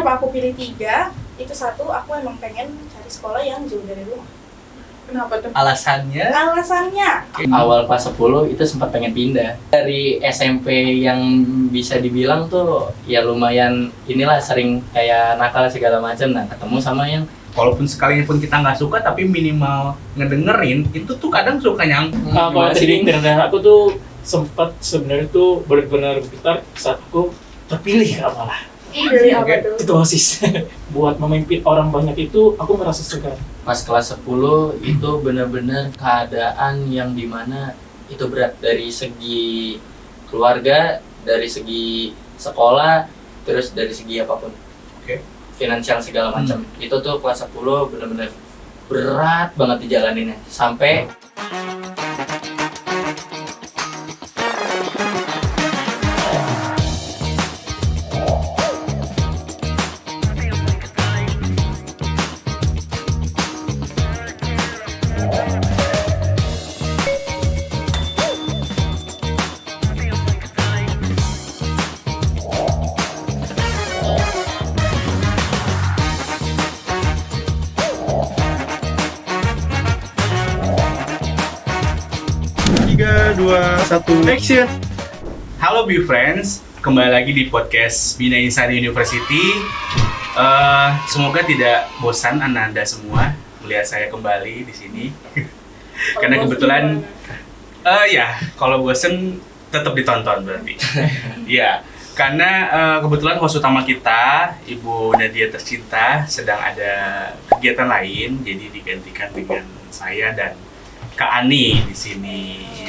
kenapa aku pilih 3? Itu satu, aku emang pengen cari sekolah yang jauh dari rumah. Kenapa tuh? Alasannya? Alasannya? Awal kelas 10 itu sempat pengen pindah. Dari SMP yang bisa dibilang tuh ya lumayan inilah sering kayak nakal segala macam. Nah ketemu sama yang Walaupun sekalipun kita nggak suka, tapi minimal ngedengerin, itu tuh kadang suka nyambung. Kalau tadi aku tuh sempat sebenarnya tuh benar-benar bergetar saat aku terpilih malah. Dari apa tuh? Itu OSIS. Buat memimpin orang banyak itu aku merasa segan. pas kelas 10 itu benar-benar keadaan yang dimana itu berat dari segi keluarga, dari segi sekolah, terus dari segi apapun. Oke. Finansial segala macam. Itu tuh kelas 10 benar-benar berat banget dijalaninnya. Sampai Tiga, dua, satu, action. Halo Be Friends, kembali lagi di podcast Bina Insani University. Semoga tidak bosan Anda semua melihat saya kembali di sini. Karena kebetulan, ya kalau bosan tetap ditonton berarti. Ya, karena kebetulan host utama kita, Ibu Nadia tercinta, sedang ada kegiatan lain, jadi digantikan dengan saya dan Kak Ani di sini.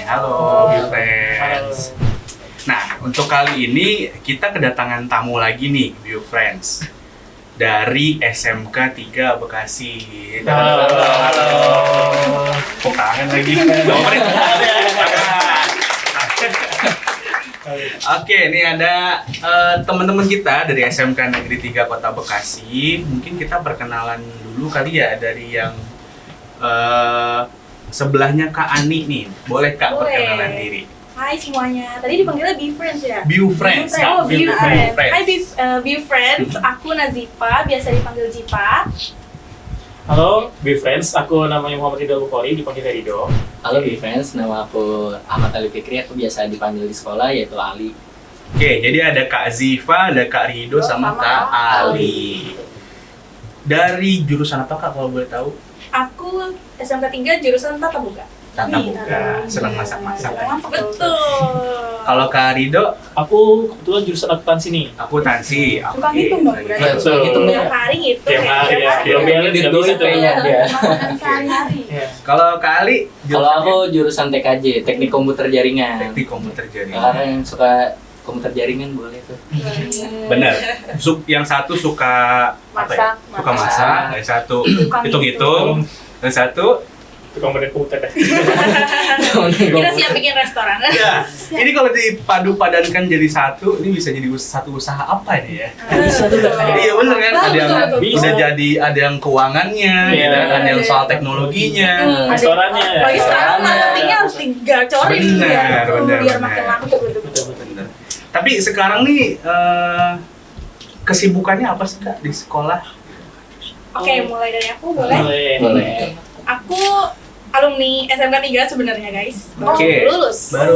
Halo, Be Friends. Nah, untuk kali ini kita kedatangan tamu lagi nih, Be Friends. Dari SMK 3 Bekasi. Halo. Kok kangen lagi? Oke, ini ada teman-teman kita dari SMK Negeri 3 Kota Bekasi. Mungkin kita perkenalan dulu kali ya dari yang sebelahnya Kak Ani nih. Boleh Kak perkenalan diri? Hai semuanya, tadi dipanggilnya Be Friends ya? Be Friends. Oh, Be Friends. Friends. Hai Be Friends, aku Nazifa, biasa dipanggil Jipa. Halo, Be Friends. Aku namanya Muhammad Ridho Bukhari, dipanggil Ridho. halo Be Friends, nama aku Ahmad Ali Fikri, aku biasa dipanggil di sekolah yaitu Ali. Oke, jadi ada Kak Ziva, ada Kak Rido, sama Kak Ali. Dari jurusan apa Kak kalau boleh tahu? Aku SMK 3 jurusan Tata Boga. Tata Boga, senang masak-masak. Betul. Kalau Kak Rido, Aku kebetulan jurusan akuntansi nih. akuntansi. Suka Oke. ngitung dong berarti. Betul. Hitung deh. Tiap hari gitu Tiap hari ya. Tiap Belum balance Duit nggak duit bisa tuh. kayaknya dia. sehari-hari. Ya. Kalau Kak Ali, Kalau aku jurusan TKJ, Teknik Komputer Jaringan. teknik komputer jaringan. Orang yang suka komputer jaringan boleh tuh. Bener. Yang satu suka apa ya? Masak, Suka masak, yang satu Suka hitung-hitung, dan satu Tukang bener komputer deh. Kita siap bikin restoran. ya. Ini kalau dipadu padankan jadi satu, ini bisa jadi satu usaha apa nih ya? Bisa tuh Kak. Iya bener kan, ada yang Betul. udah jadi, ada yang keuangannya, Iya. gitu kan, ada yang soal teknologinya. Restorannya ya. Lagi sekarang marketingnya harus digacorin Bener, bener, biar bener. makin laku gitu. Bener. Tapi sekarang nih kesibukannya apa sih Kak di sekolah? Oke, mulai dari aku boleh? Boleh. Aku alumni SMK 3 sebenarnya guys. Oke. Baru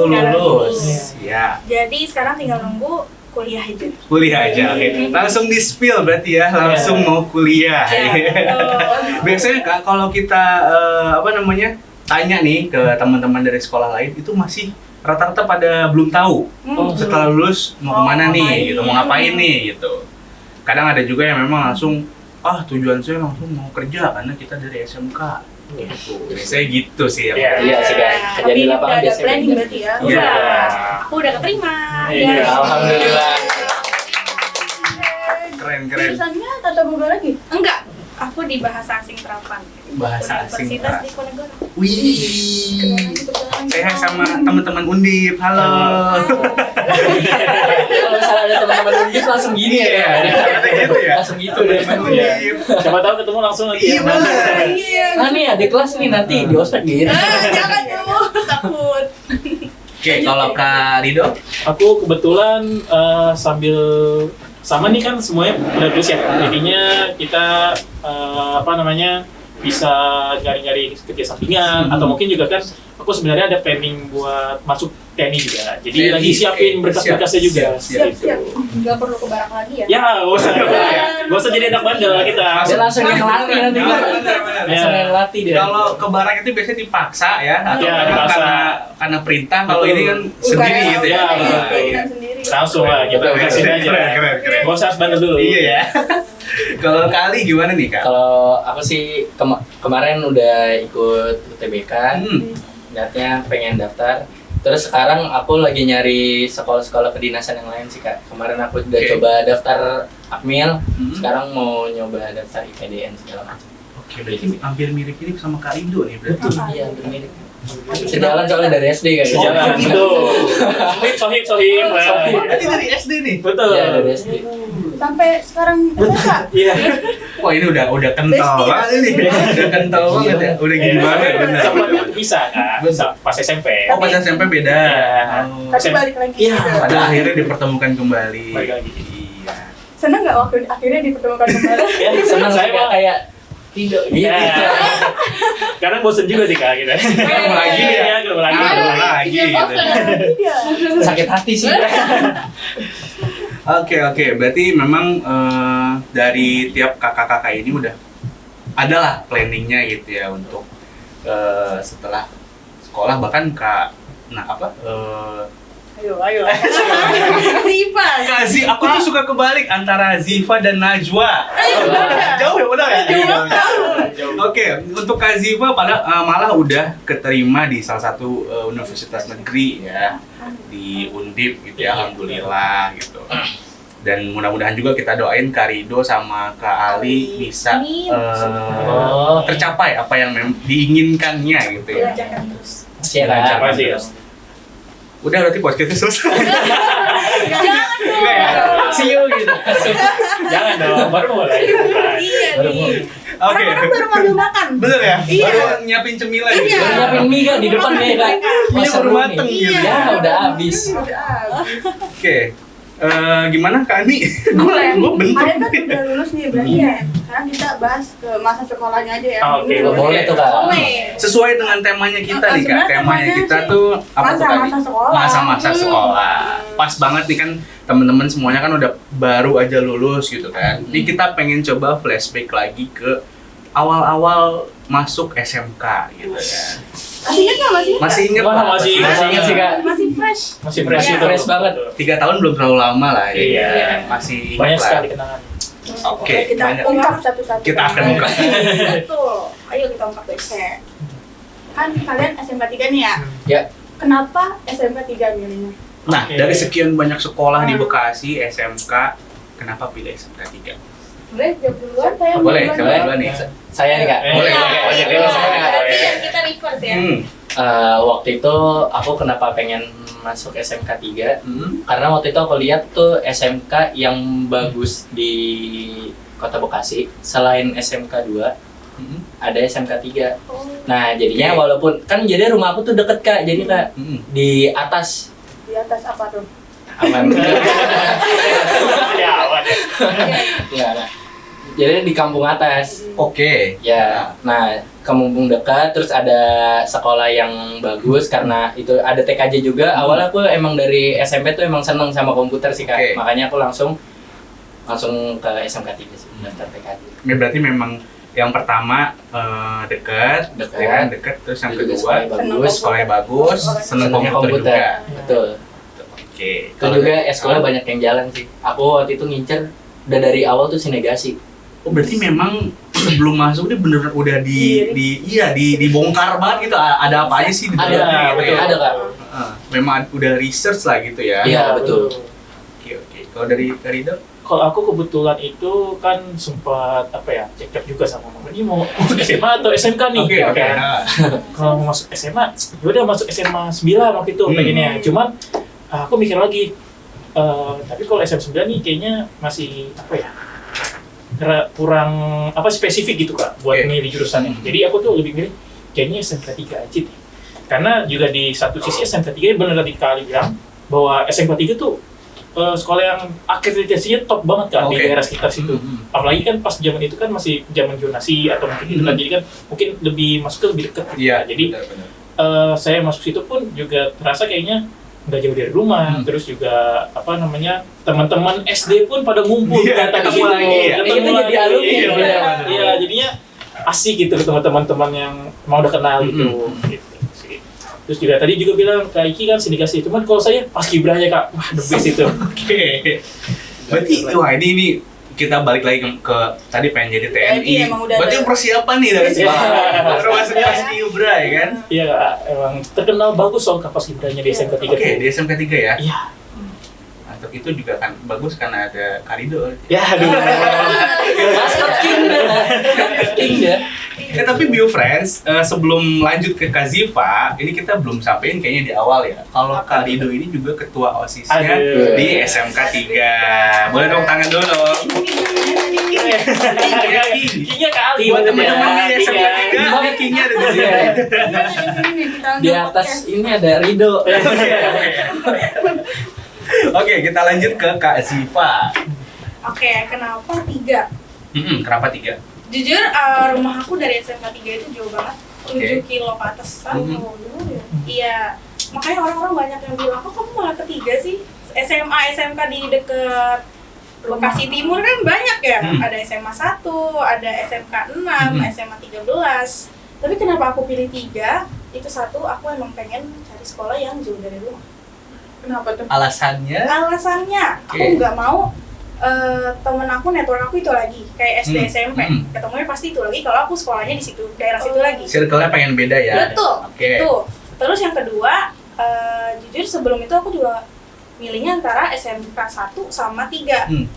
Sekarang lulus. ini. Ya. Jadi sekarang tinggal nunggu kuliah aja. Kuliah aja, oke. Langsung di spill berarti ya, langsung mau kuliah. Biasanya Kak, kalau kita tanya nih ke teman-teman dari sekolah lain, itu masih rata-rata pada belum tahu setelah lulus mau kemana ngapain. nih, gitu, mau ngapain nih, gitu. Kadang ada juga yang memang langsung, tujuan saya langsung mau kerja karena kita dari SMK. Gitu. Biasanya gitu sih. Iya sih Kak. Tapi Jadi udah lapangan ada biasanya planning begitu. berarti ya. Iya. Aku udah keterima. Iya, Ya. Alhamdulillah. Keren. Jurusannya Tata Boga lagi? Enggak. Aku di bahasa asing terapan. Bahasa asing Universitas terapan. Diponegoro. Wih. Saya sama teman-teman Undip. Halo. Kalau misalnya ada teman-teman undip langsung gini ya. Iya, gitu ya. Langsung gitu deh. Teman Iya. Undip. Siapa tahu ketemu langsung lagi. Iya, bener. Iya. Nah nih ada kelas nih nanti di ospek gitu. Jangan dulu, takut. Oke, kalau Kak Rido, Aku kebetulan sambil sama nih kan semuanya udah lulus ya. Jadinya kita bisa nyari-nyari kerja sampingan atau mungkin juga kan aku sebenarnya ada planning buat masuk TNI juga. Jadi TNI, lagi siapin berkas-berkasnya juga. Siap. Nggak perlu ke barak lagi ya. Ya, gak usah jadi anak bandel kita. Dia langsung yang latih nanti. Benar. Langsung yang latih dia. Kalau ke barak itu biasanya dipaksa ya, atau Iya, memang dipaksa. karena perintah. Kalau Betul. ini kan sendiri gitu ya. Ya, betul. Keinginan sendiri. Langsung lah kita beresin aja. Keren. Gak usah harus bandel dulu. Iya ya. Kalau Kali gimana nih Kak? Kalau aku sih kemarin udah ikut UTBK, niatnya pengen daftar. Terus sekarang aku lagi nyari sekolah-sekolah kedinasan yang lain sih Kak. Kemarin aku udah Oke. coba daftar Akmil, sekarang mau nyoba daftar IPDN segala macam. Oke, berarti hampir mirip-mirip sama Kak Indo nih berarti. Iya, mirip. Sejalan soalnya dari SD kayaknya. Jalan, betul. Sohib. Berarti dari SD nih. Betul. Iya, dari SD. Sampai sekarang SMK. Iya. Wah ini udah kental Besti. banget ini. Udah kental banget ya. Udah gini banget benar. Sempatnya bisa Kak. Bisa pas SMP. Oh pas SMP beda. Iya. Oh. Tapi balik lagi. Iya. gitu. Pada akhirnya dipertemukan kembali. Balik lagi. Iya. Seneng nggak waktu akhirnya dipertemukan kembali? Ya, Senang saya sih Kak, mah kayak tidur gitu. Iya. Karena bosen juga sih Kak kita. Ketemu lagi ya. Iya, ketemu lagi. Ketemu lagi. Gitu. Iya. Sakit hati sih. Oke. Berarti memang dari tiap kakak-kakak ini udah adalah planningnya gitu ya untuk setelah sekolah bahkan Ayo. Ziva. Kasih aku tuh suka kebalik antara Ziva dan Najwa. Jauh ya benar ya? Oke, untuk Kak Ziva malah udah keterima di salah satu universitas negeri ya di Undip gitu ya, alhamdulillah gitu. Dan mudah-mudahan juga kita doain Kak Rido sama Kak Ali bisa Amin. tercapai apa yang diinginkannya gitu ya. Belajarkan terus. Masih ya Kak. Belajar Makasih, terus. Udah berarti podcastnya selesai. Jangan dong. Enggak ya? See you gitu. Jangan dong, baru mulai. Iya Baru nih. mau. Oke. Orang-orang baru ngambil makan. Bener ya? Iya. Baru nyiapin cemilan Iya. gitu. Baru nyiapin mie Kak di depan nih Kak. Mie Masa baru dulu mateng nih. gitu. Ya udah habis. Udah habis. Oke. Gimana Kak Ani? Gue bentuk. Kalian kan udah lulus nih berarti ya. Sekarang kita bahas ke masa sekolahnya aja ya. Oke, Dulu. boleh tuh, Kak. Boleh. Sesuai dengan temanya kita nih Kak. Sebenarnya Temanya temanya kita sih tuh apa tuh tadi? masa-masa sekolah. Masa-masa sekolah. Pas banget nih kan teman-teman semuanya kan udah baru aja lulus gitu kan. Jadi kita pengen coba flashback lagi ke awal-awal masuk SMK gitu ya. Masih ingat nggak? Masih inget Wah, Pak? masih inget sih, Kak. Masih fresh. Masih fresh Iya. itu. Fresh banget. 3 tahun belum terlalu lama lah ya. Iya. Masih ingat Banyak lah. sekali kenangan. Oke, Kita banyak. ungkap satu-satu. Kita akan ungkap. Betul. Ayo kita ungkap guys. Kan kalian SMK 3 nih ya? Ya. Kenapa SMK 3 milihnya? Nah, Oke. dari sekian banyak sekolah di Bekasi, SMK, kenapa pilih SMK 3? Boleh jawab duluan? Saya Boleh, duluan. coba duluan nih. Saya nih Kak. Boleh, Iya, boleh. iya. Boleh, saya Kak. Berarti kan kita reverse ya. Waktu itu aku kenapa pengen masuk SMK 3 Hmm. karena waktu itu aku lihat tuh SMK yang bagus di Kota Bekasi selain SMK 2 Hmm. ada SMK 3. Oh. Nah jadinya Oke. walaupun kan jadi rumah aku tuh deket Kak, jadi Kak Hmm. di atas Di atas apa tuh? aman. Ya, awan ya. Enggak. Jadi di kampung atas. Oke. Ya, nah kampung dekat, terus ada sekolah yang bagus karena itu ada TKJ juga. Awalnya aku emang dari SMP tuh emang seneng sama komputer sih Kak. Oke. Makanya aku langsung ke SMK 3 sih, daftar TKJ. Ya, berarti memang yang pertama dekat, Dekat. ya kan, dekat. Terus yang Juga kedua sekolahnya bagus, sekolahnya bagus, seneng senengnya komputer juga. Betul. Oke. Itu juga sekolah banyak yang jalan sih. Aku waktu itu ngincer udah dari awal tuh sinegasi. Oh, berarti memang sebelum masuk dia bener udah dibongkar banget gitu. Ada apa aja sih di Ada, dalamnya gitu betul, ya? ada Kak. Memang udah research lah gitu ya. Iya, betul. Oke. Kalau dari Rido? Kalau aku kebetulan itu kan sempat cekcok juga sama mama. Ini mau masuk SMA atau SMK nih? Oke. Kan? Kalau mau masuk SMA, yaudah masuk SMA 9 waktu itu pengennya. Cuman aku mikir lagi, tapi kalau SMA 9 nih kayaknya masih kurang spesifik gitu Kak buat Oke. milih jurusannya. Jadi aku tuh lebih milih kayaknya SMK 3 aja deh. Karena juga di satu sisi SMK 3 benar tadi Kak Ali bilang bahwa SMK 3 tuh sekolah yang akreditasinya top banget kan di Oke. daerah sekitar situ. Apalagi kan pas zaman itu kan masih zaman zonasi atau mungkin gitu kan, jadi kan mungkin lebih masuk ke lebih dekat. Iya, Jadi benar-benar. saya masuk situ pun juga terasa kayaknya nggak jauh dari rumah. Terus juga apa namanya, teman-teman SD pun pada ngumpul Iya, ternyata di ketemu situ. lagi ya. Ketemu Kita jadi lagi. alumni, Iya, benar. iya, jadinya asik gitu ketemu teman-teman yang mau udah kenal gitu. Gitu sih. Terus juga tadi juga bilang Kak Iki kan sindikasi, cuman kalau saya paskibranya Kak, wah the best itu. Oke. Berarti wah ini kita balik lagi ke tadi pengen jadi TNI. TNI emang udah Berarti ada. persiapan nih dari sekolah. Iya. Baru masuk paskibra ya kan? Iya Kak, emang terkenal bagus soal Kak paskibranya di SMK 3. Oke, di SMK 3 ya. Iya. Untuk itu juga kan bagus karena ada Karido. Ya aduh. Maskot King dah. King dah. Tapi Bio Friends, sebelum lanjut ke Kazifa, ini kita belum sampein kayaknya di awal ya. Kalau Karido ini juga ketua OSIS-nya Aduh. di SMK 3. Boleh dong tangan dulu dong. Kingnya kali. Buat teman-teman di SMK 3, Iya. ini King-nya ada di sini. Di atas ini ada Rido. Oke, kita lanjut ke Kak Ziva. Oke, kenapa 3? Kenapa 3? Jujur, rumah aku dari SMK 3 itu jauh banget, 7 kilo ke atasan. Oh, dulu ya. Iya, makanya orang-orang banyak yang bilang, kok kamu malah ke 3 sih? SMA, SMK di deket Bekasi Timur kan banyak ya. Ada SMA 1, ada SMK 6, SMA 13. Tapi kenapa aku pilih 3? Itu satu, aku emang pengen cari sekolah yang jauh dari rumah. Kenapa tuh? Alasannya? Alasannya, aku nggak mau temen aku, network aku itu lagi kayak SD SMP, ketemunya pasti itu lagi kalau aku sekolahnya di situ, daerah situ lagi. Circle-nya pengen beda ya? Betul, Oke. itu. Terus yang kedua, jujur sebelum itu aku juga milihnya antara SMK 1 sama 3.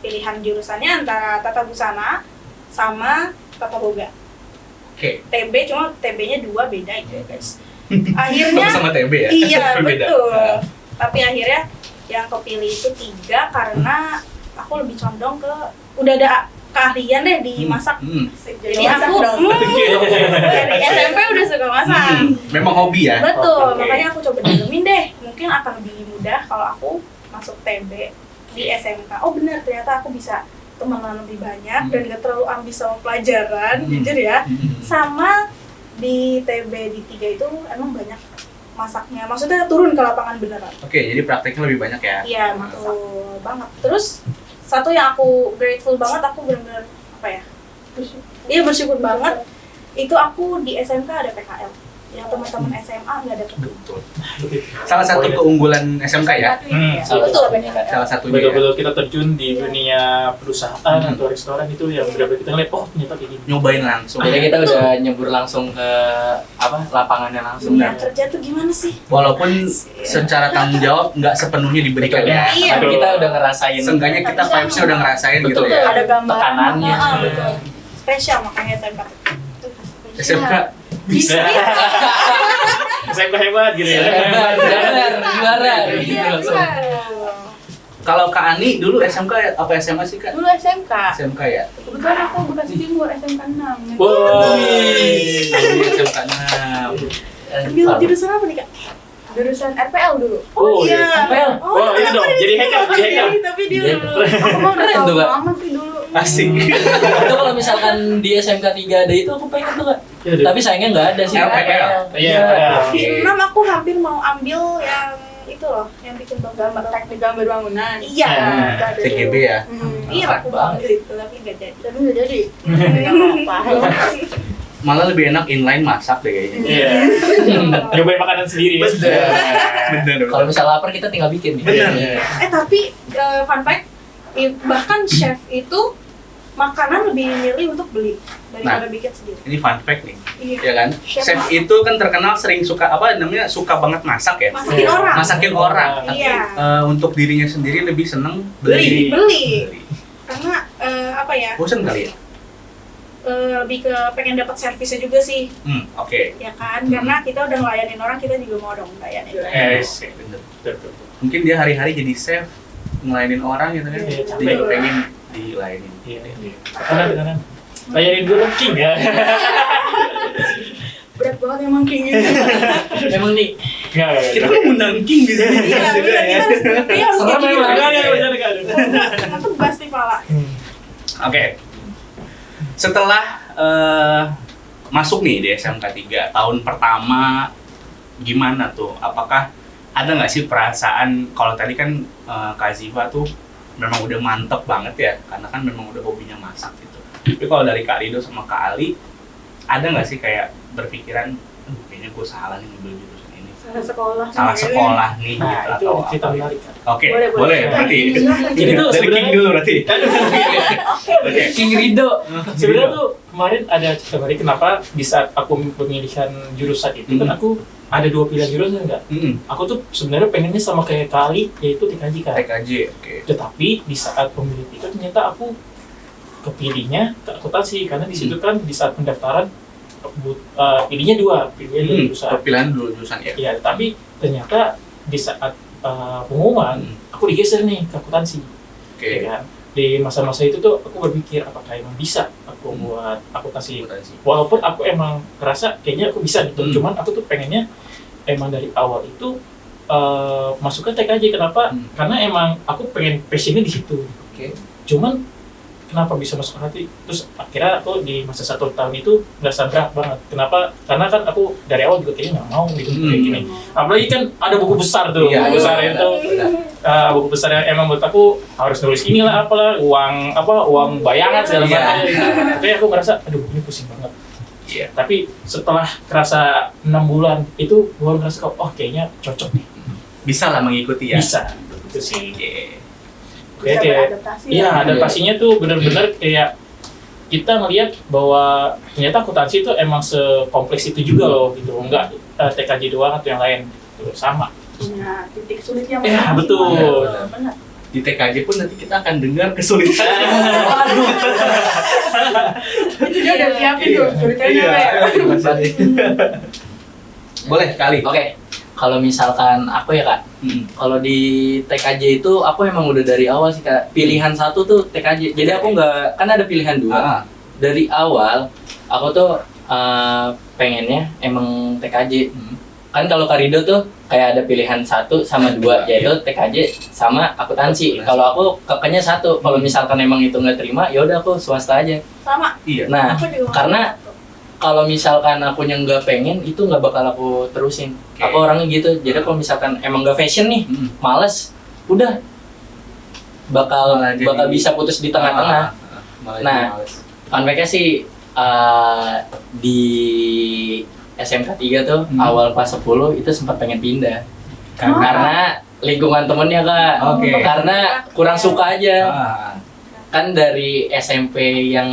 Pilihan jurusannya antara Tata Busana sama Tata Boga. Oke. TB, cuma TB-nya 2 beda itu ya guys. Akhirnya, Sama TB ya? iya Berbeda. betul. Tapi akhirnya yang kepilih itu 3 karena aku lebih condong ke udah ada keahlian deh di masak. Jadi masak aku dong. dari SMP udah suka masak. Memang hobi ya? Betul, Oke. makanya aku coba dalemin deh. Mungkin akan lebih mudah kalau aku masuk TB di SMK. Oh benar, ternyata aku bisa temenan lebih banyak dan gak terlalu ambis sama pelajaran, jujur ya. Sama di TB di 3 itu emang banyak masaknya. Maksudnya turun ke lapangan beneran. Oke, jadi prakteknya lebih banyak ya? Iya, betul banget. Terus satu yang aku grateful banget, aku benar-benar apa ya? Iya, bersyukur banget. Itu aku di SMK ada PKL. Yang teman-teman SMA nggak ada. Betul. Salah satu keunggulan SMK ya? Betul, Salah satunya. Betul-betul kita terjun di dunia perusahaan atau restoran itu yang benar-benar kita ngeliat, oh ternyata kayak gini. Nyobain langsung. Jadi kita udah nyebur langsung ke apa lapangannya langsung. Dunia kerja tuh gimana sih? Walaupun secara tanggung jawab nggak sepenuhnya diberikan ya. Iya. Tapi kita udah ngerasain. Seenggaknya kita vibes-nya udah ngerasain gitu Betul, ya. ada gambaran. Tekanannya. Betul. Spesial makanya SMK. SMK Bisa. SMK hebat gitu ya. Benar, juara gitu Iya, langsung. Kalau Kak Ani dulu SMK apa SMA sih Kak? Dulu SMK. SMK ya? Kebetulan aku Bekasi Timur SMK 6. Wow. SMK 6. Ambil jurusan apa nih, Kak? Jurusan RPL dulu. Oh iya. RPL. Oh, ini dong, jadi hacker, jadi hacker. Tapi dia Jadi dulu. Aku mau udah Keren tahu tuh, Kak. banget sih dulu. Asik. Itu kalau misalkan di SMK 3 ada itu aku pengen tuh Kak. Iya, Dut. Tapi sayangnya nggak ada sih. RPL. Iya. Di 6 aku hampir mau ambil yang itu loh, yang bikin Gambar teknik gambar bangunan. Iya. Nah, itu ada TGB dulu. ya? Iya, aku banget itu, tapi nggak jadi. Tapi udah jadi. Nggak apa-apa. Malah lebih enak inline masak deh kayaknya. Iya. Nyobain makanan sendiri ya. Bener. Kalau misalnya lapar kita tinggal bikin nih. Bener. Tapi fun fact, bahkan chef itu makanan lebih milih untuk beli daripada bikin sendiri. Ini fun fact nih, Iya. ya kan? Chef Chef masak. itu kan terkenal sering suka apa namanya suka banget masak ya. Masakin orang. Masakin orang. Tapi Iya. untuk dirinya sendiri lebih seneng Beli. Beli. Karena apa ya? Bosan kali ya? Lebih ke pengen dapat servisnya juga sih, Oke. ya kan? Karena kita udah ngelayanin orang, kita juga mau dong ngelayanin. Yes. Bener. Betul. Mungkin dia hari-hari jadi chef ngelayanin orang gitu kan. Iya, Jadi capek. pengen dilayanin. Iya. Kanan. Layanin dulu King ya. Berat banget emang King ini. Emang nih Nggak. Kita mau menang king di sini. Iya, bener, kita harus bukti, harus Serem kayak emang. gitu. Nggak ada. Kena tebas nih pala. Oke. Setelah masuk nih di SMK 3 tahun pertama, gimana tuh? Apakah ada nggak sih perasaan, kalau tadi kan Kak Ziva tuh memang udah mantep banget ya, karena kan memang udah hobinya masak gitu. Tapi kalau dari Kak Rido sama Kak Ali, ada nggak sih kayak berpikiran, kayaknya gue salah nih ngambil jurusan ini, Salah sekolah. salah sekolah nih Nah, gitu, itu atau cerita apa? menarik kan. Oke, Boleh, boleh. boleh berarti. Jadi tuh Dari King sebenarnya- dulu berarti. Oke. King Rido. Sebenarnya tuh kemarin ada cerita menarik kenapa di saat aku pemilihan jurusan itu kan aku ada 2 pilihan jurusan enggak. Aku tuh sebenarnya pengennya sama kayak Kali, yaitu TKJ kan. TKJ, oke. Tetapi di saat pemilih itu ternyata aku kepilihnya ke akuntansi karena di situ kan di saat pendaftaran pilihnya 2 jurusan. Pilihan dulu jurusan ya. Iya, tapi ternyata di saat pengumuman aku digeser nih ke akuntansi. Oke. Ya kan? Di masa-masa itu tuh aku berpikir apakah emang bisa aku buat akuntansi. Walaupun aku emang ngerasa kayaknya aku bisa gitu, cuman aku tuh pengennya emang dari awal itu masuk ke TKJ. Kenapa? Karena emang aku pengen passionnya di situ. Oke. Cuman kenapa bisa masuk hati? Terus akhirnya aku di masa 1 tahun itu merasa berat banget. Kenapa? Karena kan aku dari awal juga kayaknya nggak mau gitu kayak gini. Apalagi kan ada buku besar tuh, Iya, buku besar iya, itu. Buku besar yang emang menurut aku harus nulis inilah apalah, uang bayangan segala Iya. macam. Kayak aku ngerasa aduh ini pusing banget. Iya. Tapi setelah kerasa 6 bulan itu gue ngerasa oh kayaknya cocok nih. Bisa lah mengikuti ya. Bisa. Itu sih. Oke. Kayak Bisa beradaptasi. iya, ya. adaptasinya tuh bener-bener kayak kita ngelihat bahwa ternyata akuntansi itu emang sekompleks itu juga loh gitu. Enggak TKJ doang atau yang lain gitu. Sama. Punya titik sulit yang Iya, masing-masing. betul. Benar. Di TKJ pun nanti kita akan dengar kesulitan. Waduh. Itu dia udah siapin tuh ceritanya Iya. kayak. Boleh kali. Oke. Kalau misalkan aku ya Kak, kalau di TKJ itu aku emang udah dari awal sih Kak, pilihan 1 tuh TKJ. Jadi aku nggak, kan ada pilihan 2. Dari awal aku tuh pengennya emang TKJ. Kan kalau Karido tuh kayak ada pilihan 1 sama 2, yaitu TKJ sama akuntansi. Kalau aku kekenya 1. Kalau misalkan emang itu nggak terima, ya udah aku swasta aja. Sama. Iya. Nah, Aku juga karena kalau misalkan aku yang nggak pengen, itu nggak bakal aku terusin. Oke. Aku orangnya gitu. Jadi kalau misalkan emang nggak fashion nih, males, udah bakal Malah jadi- bakal bisa putus di tengah-tengah. Nah, fun fact-nya sih di SMK 3 tuh awal kelas 10 itu sempat pengen pindah. Karena lingkungan temennya Kak. Oke. Karena kurang suka aja. Ah. Kan dari SMP yang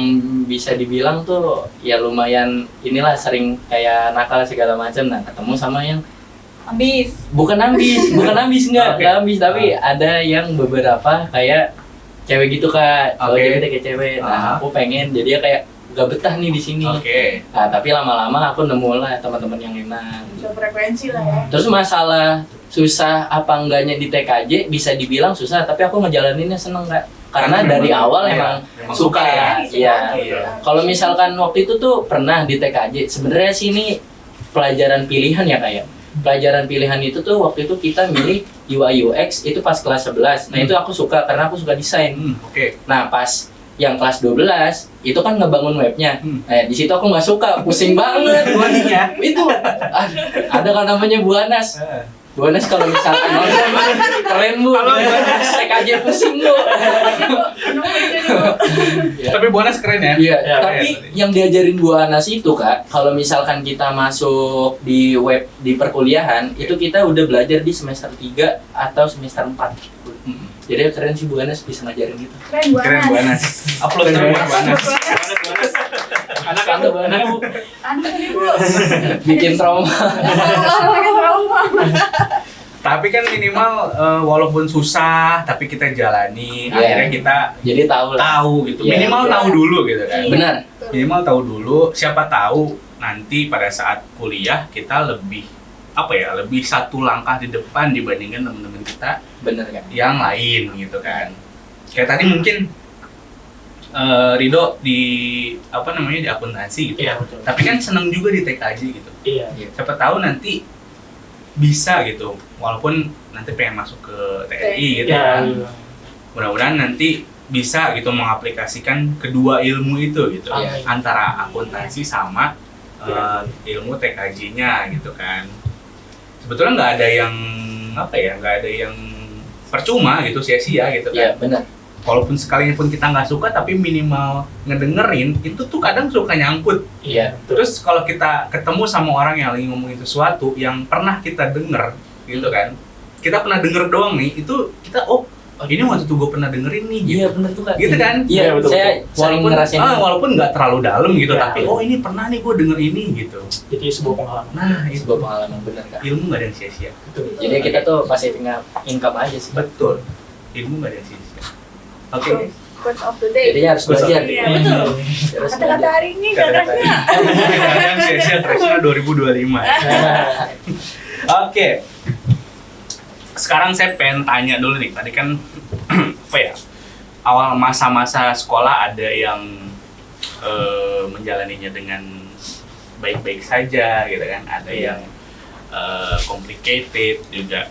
bisa dibilang tuh ya lumayan inilah sering kayak nakal segala macam. Nah, ketemu sama yang ambis. bukan ambis enggak, Oke. enggak ambis, tapi ada yang beberapa kayak cewek gitu Kak. Cowok Oke. cewek kayak cewek. Ah. Nah, aku pengen jadi kayak gak betah nih di sini. Oke. Nah, tapi lama-lama aku nemu lah teman-teman yang enak. Bisa frekuensi lah ya. Terus masalah susah apa enggaknya di TKJ bisa dibilang susah, tapi aku ngejalaninnya seneng Kak. Karena dari awal emang suka ya. Iya. Iya. Kalau misalkan waktu itu tuh pernah di TKJ, sebenarnya sih ini pelajaran pilihan ya Kak ya. Pelajaran pilihan itu tuh waktu itu kita milih UI UX itu pas kelas 11. Nah, itu aku suka karena aku suka desain. Oke. Nah, pas yang kelas 12 itu kan ngebangun webnya. Nah, di situ aku nggak suka, pusing banget. Itu ada kan namanya Bu Anas. Bu Anas kalau misalkan nonton keren Bu. TKJ pusing Bu. Tapi Buanas keren ya. Iya, Ya, tapi ya, yang diajarin Bu Anas itu Kak, kalau misalkan kita masuk di web di perkuliahan, itu kita udah belajar di semester 3 atau semester 4. Jadi keren sih Bu Anas bisa ngajarin gitu. Keren Bu Keren Anas. Buanas. Upload Keren terus banget. Buanas. Anak anda Bu. Anak ini Bu. Bikin trauma. Pakai trauma. Tapi kan minimal walaupun susah tapi kita jalani, Iya. akhirnya kita Jadi tahu lah. tahu gitu. Iya. Minimal tahu dulu gitu kan. Benar. Minimal tahu dulu, siapa tahu nanti pada saat kuliah kita lebih lebih satu langkah di depan dibandingkan teman-teman kita Benar kan? yang lain gitu kan. Kayak tadi mungkin Rido di apa namanya di akuntansi gitu. Iya, betul. Tapi kan seneng juga di TKJ gitu. Iya. Siapa tahu nanti bisa gitu. Walaupun nanti pengen masuk ke TNI gitu Iya. kan. Mudah-mudahan nanti bisa gitu mengaplikasikan kedua ilmu itu gitu. Amin. Antara akuntansi sama ilmu TKJ-nya gitu kan. Sebetulnya nggak ada yang apa ya, nggak ada yang percuma gitu, sia-sia gitu Iya, kan. benar. Walaupun sekalipun kita nggak suka, tapi minimal ngedengerin itu tuh kadang suka nyangkut. Iya, betul. Terus kalau kita ketemu sama orang yang lagi ngomongin sesuatu yang pernah kita denger gitu kan, kita pernah denger doang nih, itu kita ini waktu itu gue pernah dengerin nih gitu. Iya, benar tuh Kak. Gitu kan? Iya, Iya, betul, saya betul. sering ngerasain. walaupun nggak terlalu dalam gitu, Iya, tapi betul. ini pernah nih gue denger ini gitu. Jadi sebuah pengalaman. Nah itu sebuah pengalaman benar Kak. ilmu nggak ada yang sia-sia. Betul. Jadi kita tuh passive income aja sih. Betul. Ilmu nggak ada yang sia-sia. Oke. Quotes of the day. Jadinya harus belajar. Iya, betul. Harus Kata-kata belajar. hari ini kadang-kadang. Nggak ada yang sia-sia. Tresna 2025. Oke. Sekarang saya pengen tanya dulu nih. Tadi kan apa ya? Awal masa-masa sekolah ada yang menjalaninya dengan baik-baik saja gitu kan. Ada yang complicated juga.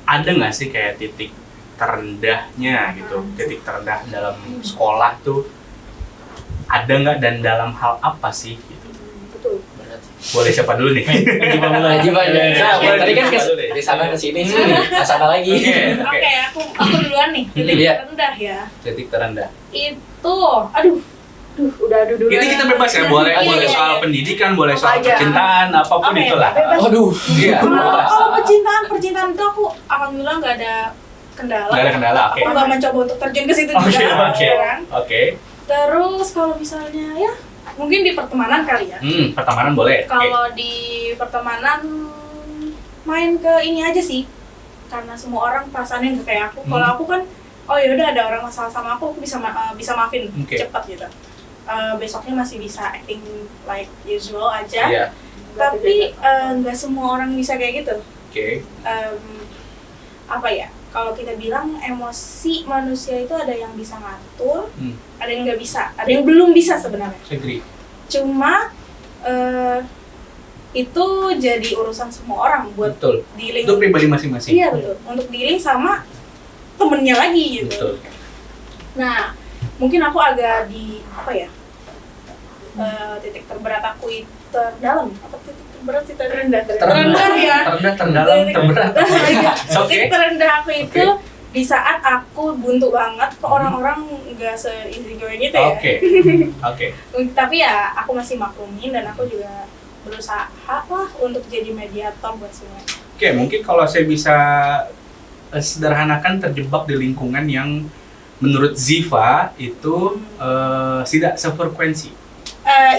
Ada nggak sih kayak titik terendahnya gitu? Titik terendah dalam sekolah tuh ada nggak dan dalam hal apa sih gitu? Betul. Berat sih. Boleh siapa dulu nih? Gimana mulai? Najib aja. Iya, Nah, boleh tadi kan Najib dulu deh. ke sana ke sini sih, ke sana lagi. Oke, aku duluan nih. Titik Iya. terendah ya. Titik terendah. Itu, aduh, Udah dulu. Ini kita bebas ya, boleh Iya, boleh iya, soal iya. pendidikan, boleh Apa soal aja. percintaan, apapun Oke, itulah. bebas. Waduh. Iya. Kalau percintaan itu aku alhamdulillah nggak ada kendala. Nggak ada kendala, oke. Aku nggak mencoba untuk terjun ke situ Oke, juga. oke. ya kan? Oke. Terus kalau misalnya ya mungkin di pertemanan kali ya. Pertemanan boleh. Oke. Kalau di pertemanan main ke ini aja sih. Karena semua orang perasaannya nggak kayak aku. Kalau aku kan, oh yaudah ada orang masalah sama aku bisa bisa maafin Oke. cepat gitu. Besoknya masih bisa acting like usual aja. Iya. Tapi nggak semua orang bisa kayak gitu. Oke. Apa ya? Kalau kita bilang emosi manusia itu ada yang bisa ngatur, ada yang nggak bisa, ada yang belum bisa sebenarnya. Agree. Cuma itu jadi urusan semua orang buat Betul. dealing. Itu pribadi masing-masing. Iya betul. Untuk dealing sama temennya lagi gitu. Betul. Nah, mungkin aku agak di apa ya? Titik terberat aku itu terdalam. Apa titik terberat sih terendah? Terendah ya. Terendah, terdalam, terberat. Titik terendah aku itu di saat aku buntu banget ke orang-orang nggak se-easy going itu ya. Oke. Oke. Tapi ya aku masih maklumin dan aku juga berusaha lah untuk jadi mediator buat semua. Oke, mungkin kalau saya bisa sederhanakan terjebak di lingkungan yang menurut Ziva itu tidak sefrekuensi.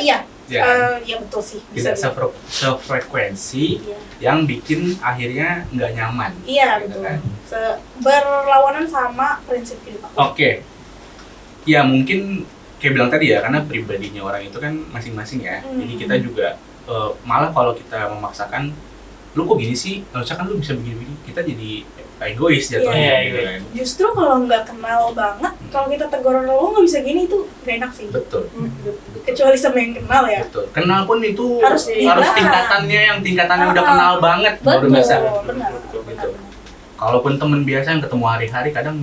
Iya. Ya. Iya betul sih. Tidak Bisa sefrekuensi Iya. yang bikin akhirnya nggak nyaman. Iya gitu betul. kan. Berlawanan sama prinsip hidup aku. Oke. Ya mungkin kayak bilang tadi ya, karena pribadinya orang itu kan masing-masing ya. Jadi kita juga malah kalau kita memaksakan, lu kok gini sih? Harusnya kan lu bisa begini-begini. Kita jadi egois jatuhnya Iya, gitu iya. kan. Justru kalau nggak kenal banget, kalau kita tegur lo nggak bisa gini itu gak enak sih. Betul. Kecuali sama yang kenal ya. Betul. Kenal pun itu Harus harus iya. tingkatannya yang tingkatannya udah kenal banget baru Betul. bisa. Benar. Betul, benar. betul. Kalaupun teman biasa yang ketemu hari-hari kadang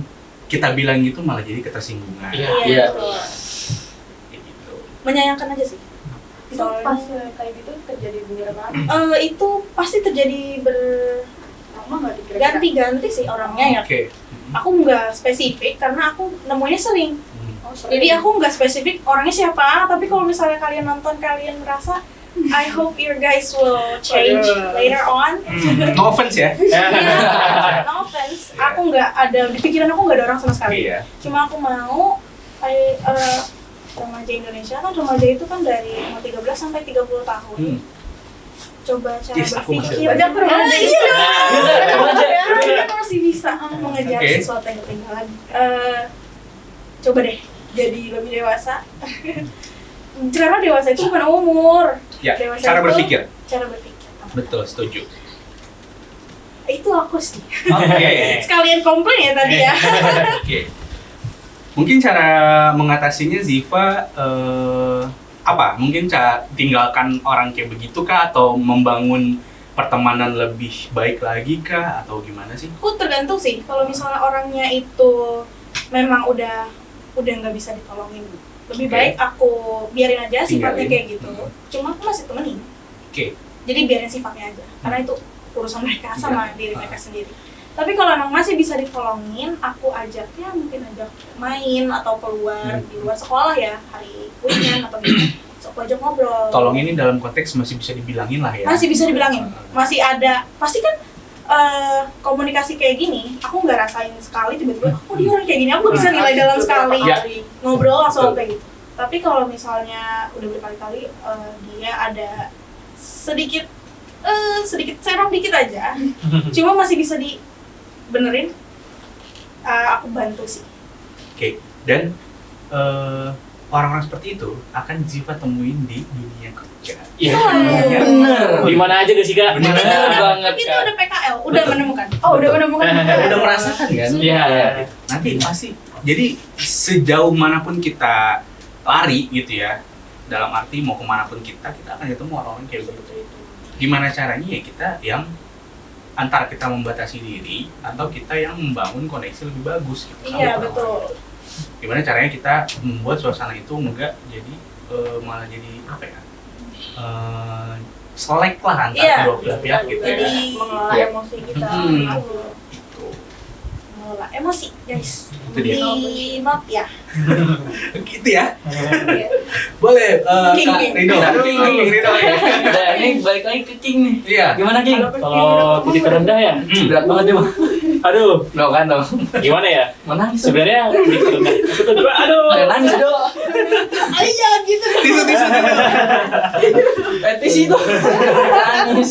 kita bilang gitu malah jadi ketersinggungan. Iya. Iya. Iya. Betul. Kayak gitu. Menyayangkan aja sih. Itu pas kayak gitu terjadi beneran Itu pasti terjadi lama nggak dikira-kira? berganti-ganti sih orangnya ya. Oke. Aku nggak spesifik karena aku nemunya sering. Oh, sorry. Jadi aku nggak spesifik orangnya siapa, tapi kalau misalnya kalian nonton, kalian merasa I hope your guys will change later on. No offense ya. Iya, no offense. Aku nggak ada di pikiran aku nggak ada orang sama sekali. Iya. Cuma aku mau remaja Indonesia kan, remaja itu kan dari umur 13 sampai 30 tahun. Coba cara Yes, aku masih berpikir. Banyak remaja. Iya. Remaja. Kalian masih bisa mengejar Oke. sesuatu yang ketinggalan. Coba deh jadi lebih dewasa. Karena dewasa itu bukan umur. Ya, Dewasa cara itu berpikir. Cara berpikir. Betul, setuju. Itu aku sih. Oke. Sekalian komplain ya tadi ya. Oke. Mungkin cara mengatasinya Ziva apa? Mungkin cara tinggalkan orang kayak begitu kah, atau membangun pertemanan lebih baik lagi kah, atau gimana sih? Aku tergantung sih, kalau misalnya orangnya itu memang udah nggak bisa ditolongin, lebih Oke. baik aku biarin aja sifatnya Tinggalin. kayak gitu. Cuma aku masih temenin. Oke. Jadi biarin sifatnya aja, karena itu urusan mereka sama Iya. diri mereka sendiri. Tapi kalau emang masih bisa ditolongin, aku ajaknya mungkin ajak main atau keluar di luar sekolah ya, hari weekend atau gitu. So, aku ajak ngobrol. Tolong ini dalam konteks masih bisa dibilangin lah ya. Masih bisa dibilangin, masih ada, pasti kan komunikasi kayak gini, aku nggak rasain sekali tiba-tiba, aku dia orang kayak gini, aku nggak bisa nilai dalam sekali Ya. ngobrol langsung Betul. kayak gitu. Tapi kalau misalnya udah berkali-kali dia ada sedikit serong dikit aja, cuma masih bisa dibenerin, aku bantu sih. Oke. Dan orang-orang seperti itu akan Ziva temuin di dunia kerja. Iya. Bener. Di mana aja gak sih Kak? Bener. banget Tapi itu Kak. udah PKL, udah Betul. menemukan. Oh, udah menemukan. Udah merasakan kan? Iya. Nanti pasti. Jadi sejauh manapun kita lari gitu ya, dalam arti mau kemanapun kita akan ketemu orang-orang kayak begitu. Gimana caranya ya kita yang antara kita membatasi diri atau kita yang membangun koneksi lebih bagus gitu, sama Iya, orang-orang. betul. Gimana caranya kita membuat suasana itu enggak jadi malah jadi apa ya, selek lah antara Iya. kedua belah pihak gitu ya. Jadi mengelola Iya. emosi kita. Aku Gitu. mengelola emosi, guys. Itu dia. Di note ya. Gitu ya. Iya. Boleh King, Kak King. Rido. Aduh. King Rido ya. Nah, ini balik lagi ke King nih. Iya. Gimana King? Kalau titik terendah ya, Berat banget ya Bang. aduh, No kan dong. gimana ya? Menangis. Sebenarnya titik terendah aku tuh, aduh, Ada nangis dong. Ayo jangan gitu. Tisu. Petis itu. Nangis.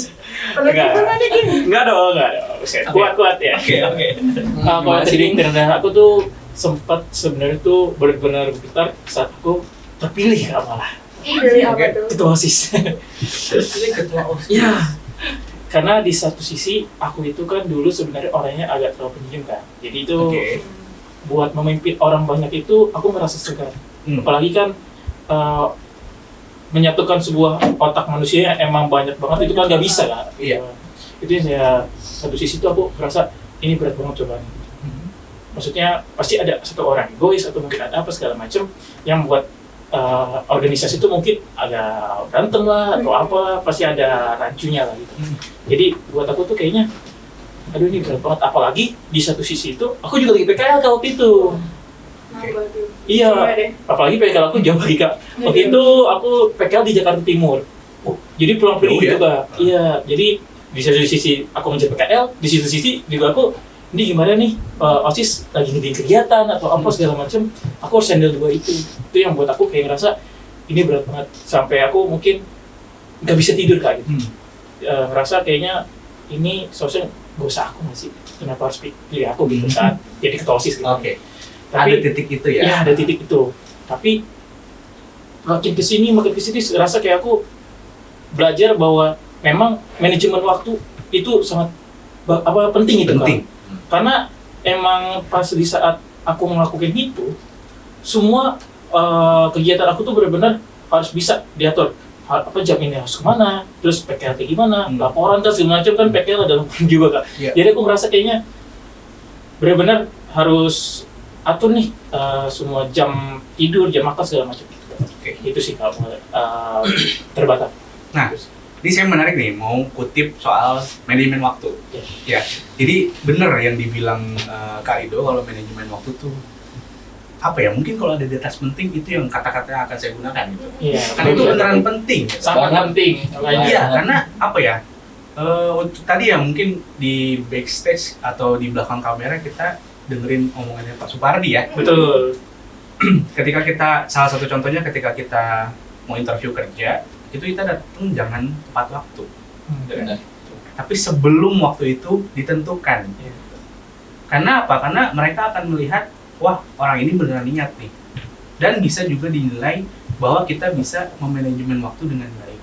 enggak dong. Buset, kuat ya. Oke. Kalau Gimana sih, titik King? terendah aku tuh sempat sebenarnya tuh benar-benar bergetar saat aku terpilih Kak malah. Dari apa Oke. tuh? Ketua OSIS. Ini ketua OSIS. Ya, karena di satu sisi aku itu kan dulu sebenarnya orangnya agak terlalu pendiam kan. Jadi itu Oke. buat memimpin orang banyak itu aku merasa segan. Apalagi kan menyatukan sebuah otak manusia yang emang banyak banget itu kan nggak bisa kan. Iya. Itu yang saya satu sisi itu aku merasa ini berat banget cobaan. Maksudnya pasti ada satu orang egois atau mungkin ada apa segala macam yang buat organisasi itu mungkin agak berantem lah atau apa, pasti ada rancunya lah gitu. Jadi buat aku tuh kayaknya aduh ini berat banget, apalagi di satu sisi itu aku juga lagi PKL kalau itu. Nambah tuh. Iya, Coba deh. apalagi PKL aku jauh lagi Kak. Waktu itu aku PKL di Jakarta Timur. Jadi pulang pergi Jauh gitu ya? Kak. Iya, jadi di satu sisi aku menjadi PKL, di satu sisi juga aku ini gimana nih OSIS lagi ngadain kegiatan atau apa segala macam, aku harus handle dua itu yang buat aku kayak ngerasa ini berat banget sampai aku mungkin nggak bisa tidur Kak gitu. Ngerasa kayaknya ini sosok gak usah aku nggak sih, kenapa harus pilih aku gitu saat jadi ketua OSIS gitu. Oke. Tapi Ada titik itu ya. ya ada titik itu, tapi makin kesini rasa kayak aku belajar bahwa memang manajemen waktu itu sangat penting itu Penting. Kan. Karena emang pas di saat aku melakukan itu semua kegiatan aku tuh benar-benar harus bisa diatur. Apa jam ini harus kemana, terus PKL kayak gimana, laporan kan segala macam kan PKL ada juga Kak. Iya. Jadi aku merasa kayaknya benar-benar harus atur nih semua jam tidur, jam makan segala macam. Oke. Itu sih kalau terbatas. Nah, ini saya menarik nih, mau kutip soal manajemen waktu. Ya, jadi bener yang dibilang Kak Rido kalau manajemen waktu tuh apa ya? Mungkin kalau ada di atas penting itu yang kata-kata yang akan saya gunakan gitu. Iya. Karena itu beneran penting. Gitu. Sangat Banget. penting. Makanya. Iya, karena apa ya? Tadi ya mungkin di backstage atau di belakang kamera kita dengerin omongannya Pak Supardi ya. Betul. Ketika kita, salah satu contohnya ketika kita mau interview kerja, itu kita datang jangan tepat waktu. Benar. Tapi sebelum waktu itu ditentukan. Iya. Karena apa? Karena mereka akan melihat, wah orang ini beneran niat nih. Dan bisa juga dinilai bahwa kita bisa memanajemen waktu dengan baik.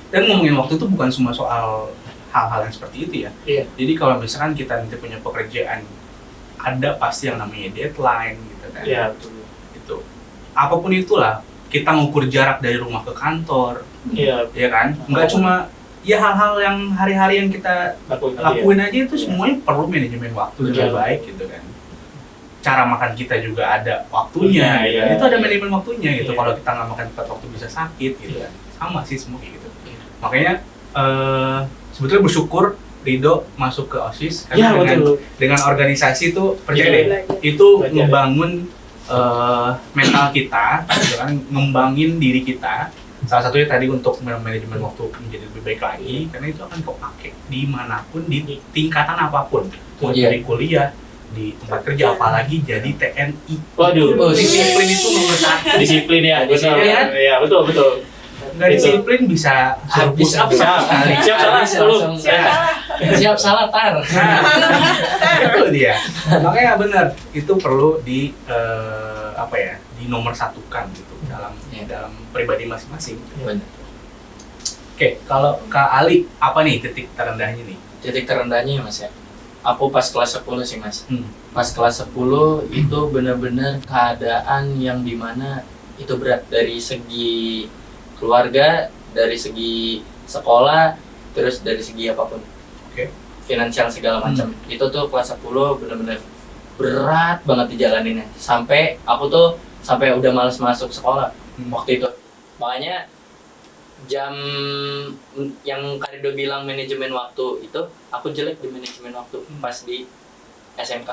Dan ngomongin waktu itu bukan cuma soal hal-hal yang seperti itu ya. Iya. Jadi kalau misalkan kita nanti punya pekerjaan ada pasti yang namanya deadline gitu kan. Iya, betul. Itu apapun itulah, kita ngukur jarak dari rumah ke kantor, Iya, ya kan? Nggak cuma ya hal-hal yang hari-hari yang kita lakuin aja itu semuanya perlu manajemen waktu Iya. dengan baik gitu kan. Cara makan kita juga ada waktunya, Iya, gitu. iya. Itu ada manajemen waktunya gitu. Iya. Kalau kita nggak makan tepat waktu bisa sakit gitu Iya. kan. Sama sih semua kayak gitu. Iya. Makanya sebetulnya bersyukur Rido masuk ke OSIS Iya, karena betul. dengan organisasi itu percaya Iya. deh, itu Belajar. ngebangun mental kita, gitu kan, ngembangin diri kita. Salah satunya tadi untuk manajemen waktu menjadi lebih baik lagi, karena itu akan kau pakai dimanapun, di tingkatan apapun, mau Iya. jadi kuliah, di tempat kerja, apalagi jadi TNI. Waduh, Oh, Disiplin itu nomor satu. disiplin ya. Disiplin Benar. Iya, betul, betul. Nggak disiplin bisa Habis push up habis. sekali. Siap salah, Habis 10. langsung. Ya. Siap salah tar. Nah, itu dia. Makanya benar, itu perlu di nomor satukan gitu dalam Iya. dalam pribadi masing-masing. Bener. Oke, kalau Kak Ali, apa nih titik terendahnya nih? Titik terendahnya ya mas ya. Aku pas kelas 10 sih mas. Hmm. Pas kelas 10 itu benar-benar keadaan yang dimana itu berat dari segi keluarga, dari segi sekolah, terus dari segi apapun. Oke. Finansial segala macam. Itu tuh kelas 10 benar-benar berat banget dijalaninnya. Sampai aku tuh sampai udah males masuk sekolah waktu itu. Makanya jam yang Karido bilang manajemen waktu itu, aku jelek di manajemen waktu pas di SMK.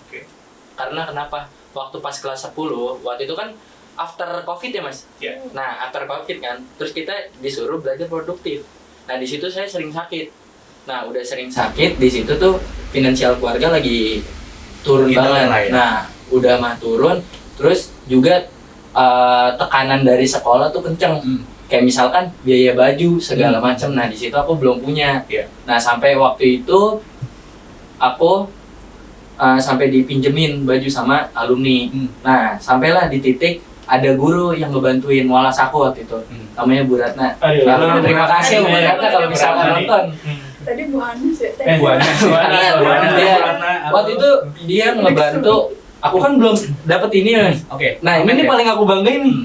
Oke. Karena kenapa? Waktu pas kelas 10, waktu itu kan after COVID ya mas. Iya. Nah after COVID kan, terus kita disuruh belajar produktif. Nah di situ saya sering sakit. Nah udah sering sakit, di situ tuh finansial keluarga lagi turun Lagi banget. down lah ya. Nah udah mah turun, terus juga tekanan dari sekolah tuh kenceng. Kayak misalkan biaya baju segala macam. Nah di situ aku belum punya. Iya. Nah sampai waktu itu aku sampai dipinjemin baju sama alumni. Nah sampailah di titik ada guru yang ngebantuin walas aku waktu itu. Namanya Bu Ratna. Aduh, Ya, halo, terima kasih Bu Ratna. Ratna kalau misalkan Ratna nih. nonton. Tadi Bu Anis ya? Buana. Iya. Waktu itu dia ngebantu. Aku kan belum dapet ini mas. Oke. Nah ini nih paling aku banggain nih.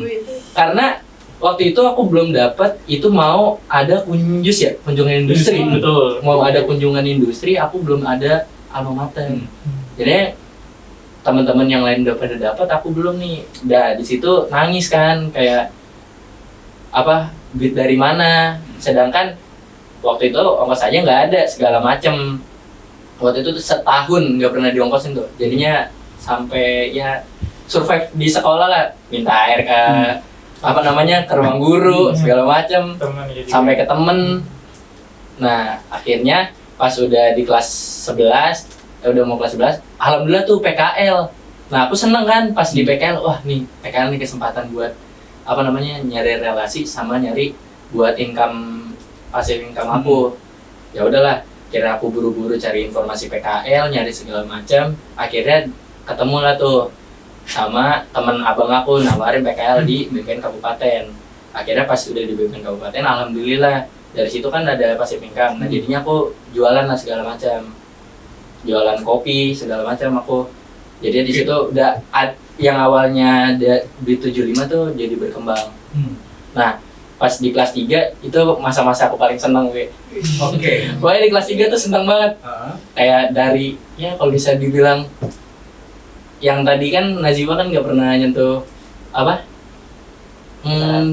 Karena waktu itu aku belum dapat, itu mau ada kunjus ya, kunjungan industri. Betul. Mau ada kunjungan industri, aku belum ada alma mater. Jadi teman-teman yang lain udah pada dapat, aku belum nih. Nah di situ nangis kan, kayak apa, duit dari mana? Sedangkan waktu itu ongkos aja nggak ada, segala macem. Waktu itu tuh setahun nggak pernah diongkosin tuh. Jadinya sampai ya survive di sekolah lah, minta air ke apa namanya, ke ruang guru segala macem, sampai ke temen. Nah akhirnya pas udah di kelas 11, udah mau kelas 11, alhamdulillah tuh PKL. Nah aku seneng kan pas di PKL, wah nih PKL nih kesempatan buat apa namanya, nyari relasi sama nyari buat income, passive income aku. Ya udahlah, kira aku buru-buru cari informasi PKL, nyari segala macam. Akhirnya ketemu lah tuh sama temen abang aku nawarin PKL di BPN Kabupaten. Akhirnya pas udah di BPN Kabupaten, alhamdulillah dari situ kan ada passive income. Nah jadinya aku jualan lah segala macam, jualan kopi segala macam aku. Jadi di situ udah yang awalnya di 75 tuh jadi berkembang. Nah pas di kelas 3 itu masa-masa aku paling seneng gue. Oke. Pokoknya di kelas 3 tuh seneng banget. Kayak dari, ya kalau bisa dibilang, yang tadi kan Najwa kan nggak pernah nyentuh apa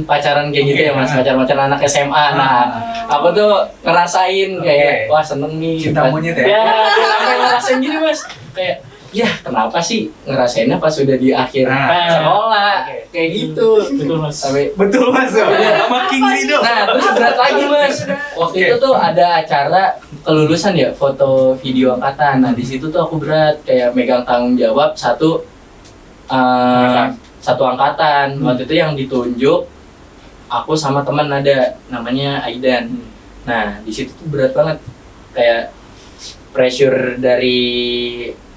pacaran kayak gitu ya mas, pacaran anak SMA. Nah aku tuh ngerasain kayak wah seneng nih, Cinta monyet ya? Ya sampai ngerasain gini mas, kayak ya kenapa sih ngerasainnya pas udah di akhir sekolah kayak gitu. Betul mas. Sampai Betul mas, sama King Rido. nah terus berat lagi mas, waktu itu tuh ada acara kelulusan ya, foto video angkatan. Nah di situ tuh aku berat, kayak megang tanggung jawab satu angkatan. Waktu itu yang ditunjuk aku sama teman ada namanya Aidan. Nah di situ tuh berat banget, kayak pressure dari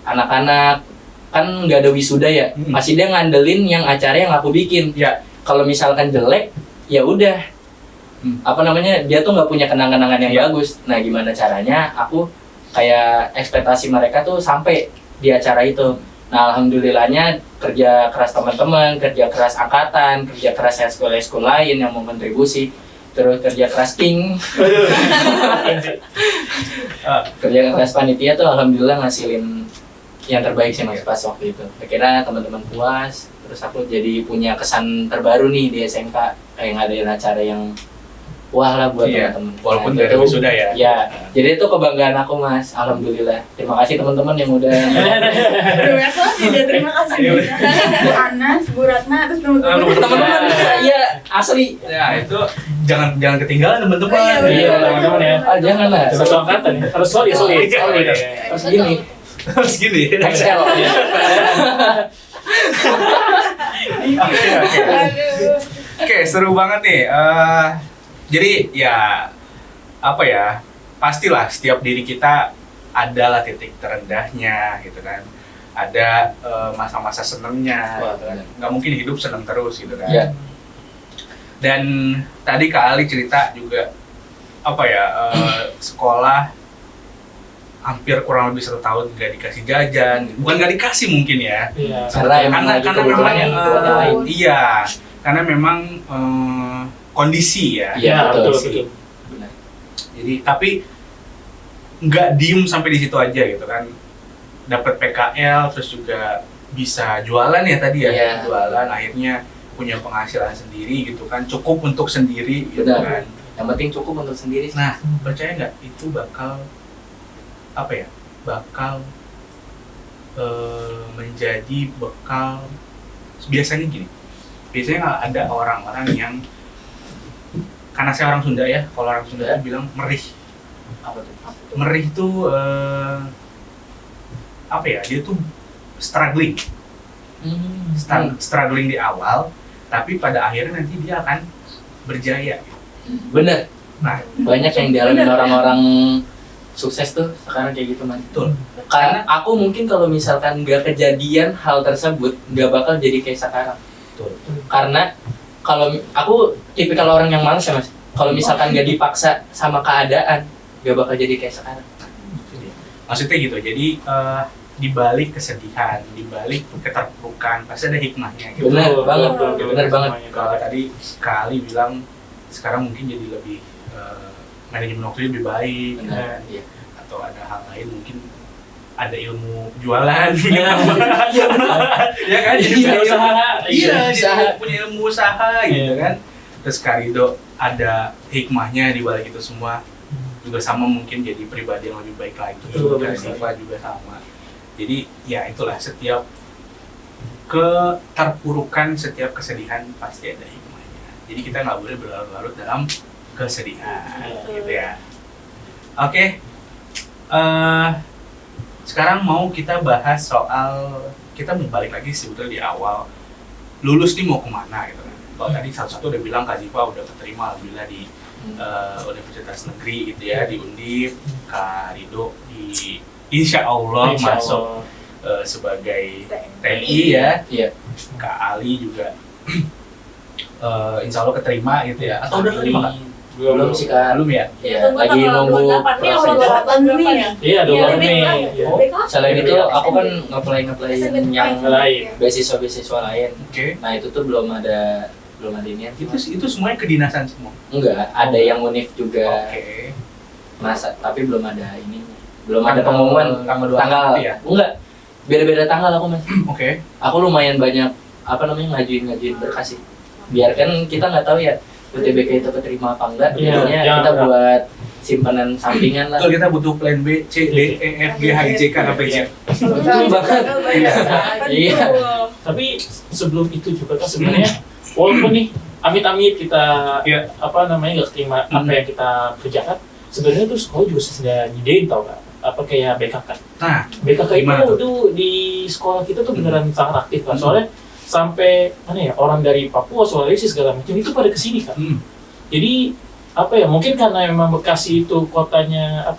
anak-anak, kan nggak ada wisuda ya, pasti dia ngandelin yang acara yang aku bikin. Ya. Kalau misalkan jelek, ya udah apa namanya, dia tuh nggak punya kenang-kenangan yang bagus. Nah gimana caranya aku kayak ekspektasi mereka tuh sampai di acara itu. Nah, alhamdulillahnya kerja keras teman-teman, kerja keras angkatan, kerja keras eskul lain yang mau kontribusi, terus kerja keras King, kerja keras panitia tuh alhamdulillah ngasilin yang terbaik sih mas pas waktu itu. Akhirnya teman-teman puas, terus aku jadi punya kesan terbaru nih di SMK kayak ngadain acara yang wah lah buat teman-teman. Walaupun Nah, dari wisuda ya. Ya, jadi itu kebanggaan aku mas, alhamdulillah. Terima kasih teman-teman yang udah. Banyak banget ya, terima kasih. Bu Anas, Bu Ratna, terus teman-teman. Teman-teman, iya asli. Ya itu jangan ketinggalan teman-teman. Iya, teman-teman ya. Ah jangan lah. Satu angkatan ya. Harus solid. Harus gini. Terus gini. Excel. Oke. Aduh. Oke, seru banget nih. Jadi ya apa ya? Pastilah setiap diri kita adalah titik terendahnya gitu kan. Ada masa-masa senengnya gitu kan. Nggak mungkin hidup seneng terus gitu kan. Iya. Dan tadi Kak Ali cerita juga apa ya, sekolah hampir kurang lebih 1 tahun nggak dikasih jajan, bukan nggak dikasih mungkin ya, Iya. Karena memang lain. iya, karena memang kondisi ya. Iya, betul. Benar. Jadi tapi nggak diem sampai di situ aja gitu kan, dapat PKL terus juga bisa jualan ya tadi ya, Iya. jualan akhirnya punya penghasilan sendiri gitu kan, cukup untuk sendiri gitu Benar. kan. Yang penting cukup untuk sendiri sih. Nah, percaya nggak itu bakal apa ya? Bakal menjadi bekal. Biasanya gini. Biasanya ada orang-orang yang, karena saya orang Sunda ya, kalau orang Sunda itu bilang merih. Apa tuh? Merih tuh apa ya? Dia tuh struggling. Struggling di awal, tapi pada akhirnya nanti dia akan berjaya. Bener. Nah, Banyak yang dialami orang-orang sukses tuh sekarang kayak gitu man. betul. Karena aku mungkin kalau misalkan nggak kejadian hal tersebut nggak bakal jadi kayak sekarang. Betul. Karena kalau aku tipikal orang yang malas ya mas. Kalau misalkan nggak dipaksa sama keadaan nggak bakal jadi kayak sekarang. Maksudnya gitu. Jadi di balik kesedihan, di balik keterpurukan pasti ada hikmahnya gitu. Bener banget, bener banget. Kalau tadi sekali bilang sekarang mungkin jadi lebih manajemen waktu lebih baik, Benar. kan? Iya. Atau ada hal lain mungkin ada ilmu jualan, ya kan? Jadi Iya, punya usaha. iya, usaha. jadi punya ilmu usaha gitu Iya. kan. Terus Karido ada hikmahnya di balik itu semua, juga sama mungkin jadi pribadi yang lebih baik lagi. Betul, Dan betul. Siva juga sama. Jadi ya itulah, setiap keterpurukan, setiap kesedihan pasti ada hikmahnya. Jadi kita nggak boleh berlarut-larut dalam kesedihan, gitu ya. Oke, sekarang mau kita bahas soal, kita mau balik lagi sebetulnya di awal, lulus nih mau kemana gitu kan. Kalau tadi satu-satu udah bilang Kak Ziva udah keterima alhamdulillah di Universitas Negeri gitu ya, di Undip. Kak Rido di Insya Allah masuk sebagai TNI ya. Iya. Kak Ali juga Insya Allah keterima gitu ya. Atau udah keterima Kak? Belum sih kak. Belum ya? Iya, lagi nunggu Ini proses. awal 28 ya? Iya, 2 Mei. Iya. Selain itu aku kan ngeplay yang Lain. beasiswa lain. Oke. Nah itu tuh belum ada inian. Itu semuanya kedinasan semua. Enggak, ada yang univ juga. Oke. Masa, tapi belum ada ini. Belum ada pengumuman tanggal tanggal. 26 ya? Enggak. Beda-beda tanggal aku mas. Oke. Aku lumayan banyak ngajuin berkas sih. Biar kan kita nggak tahu ya UTBK itu keterima apa enggak. Iya, Jadinya jangan kita enggak. buat simpanan sampingan lah. Betul, kita butuh plan B, C, D, E, F, G, H, I, J, K, sampai Z. Betul banget. Iya. Tapi sebelum itu juga kan sebenarnya walaupun nih amit-amit kita Iya. nggak keterima apa yang kita kerjakan, sebenarnya tuh sekolah juga sudah nyediain tau gak? Apa kayak BKK. Nah, BKK Gimana itu tuh? tuh di sekolah kita tuh beneran sangat aktif kan. Soalnya sampai orang dari Papua, Sulawesi segala macam itu pada kesini kan. Jadi mungkin karena memang Bekasi itu kotanya